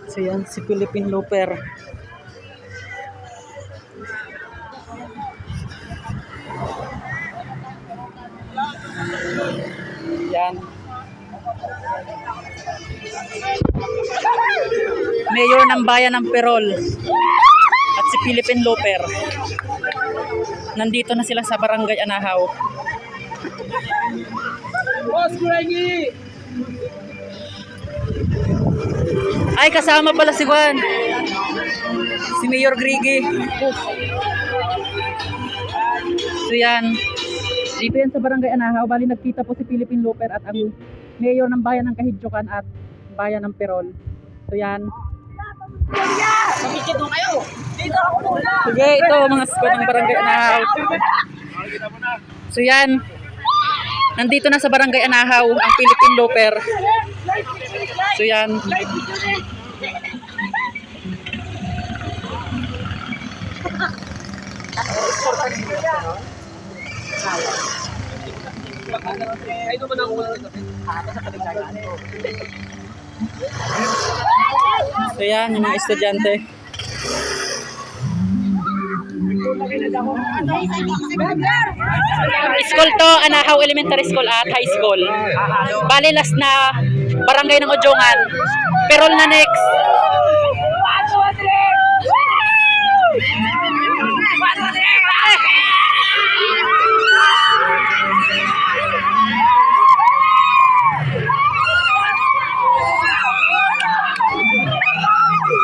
So yan, si Philippine Looper. Yan. Mayor ng bayan ng Perol at si Philippine Looper. Nandito na sila sa Barangay Anahaw. Boss Greggy! Ay, kasama pala si Juan. Si Mayor Grigi. So yan. Dito yan sa Barangay Anahaw. Bali nagkita po si Philippine Looper at ang Mayor ng bayan ng Kahidjokan at bayan ng Perol. So yan. Pagkikit mo kayo! Dito ako muna! Sige, ito mga squad ng Barangay Anahaw. So yan. Nandito na sa Barangay Anahaw ang Philippine Looper. So yan. Ay, naman ako wala ito. So yan, yung mga estudyante. School to, Anahaw Elementary School at High School. Bali last na barangay ng Udjongan. Perol na next.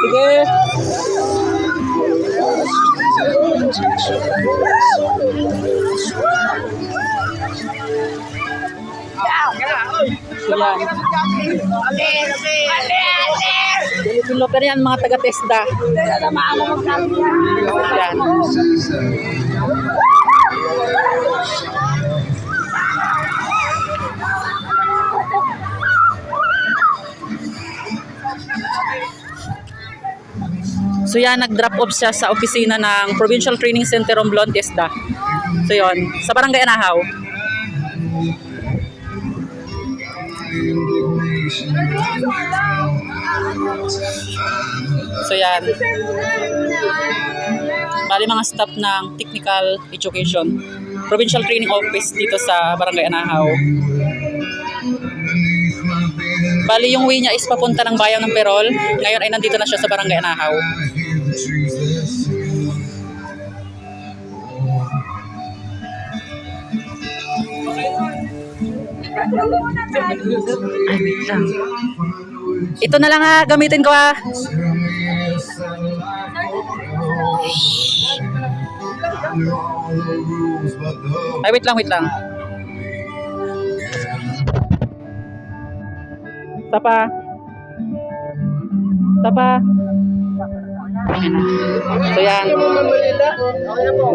Sige. So yan. Philippine Looper yan, mga taga-TESDA. Yan. So yan, nag-drop off siya sa opisina ng Provincial Training Center Romblon, TESDA. So yun, sa Barangay Anahaw. So yan. Bali mga staff ng Technical Education Provincial Training Office dito sa Barangay Anahaw. Bali yung way niya is papunta ng bayan ng Perol. Ngayon ay nandito na siya sa Barangay Anahaw. Ay, wait lang. Ito na lang ha, gamitin ko ha. Ay, wait lang, wait lang. Tapa. Tapa. Ayan na. So yan.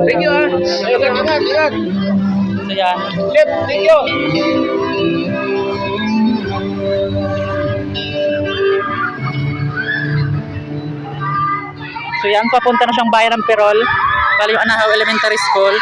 Thank you, ha? Ingat. So yan. Thank you. So yan, papunta na siyang bayan ng Perol. Bali yung Anahaw Elementary School.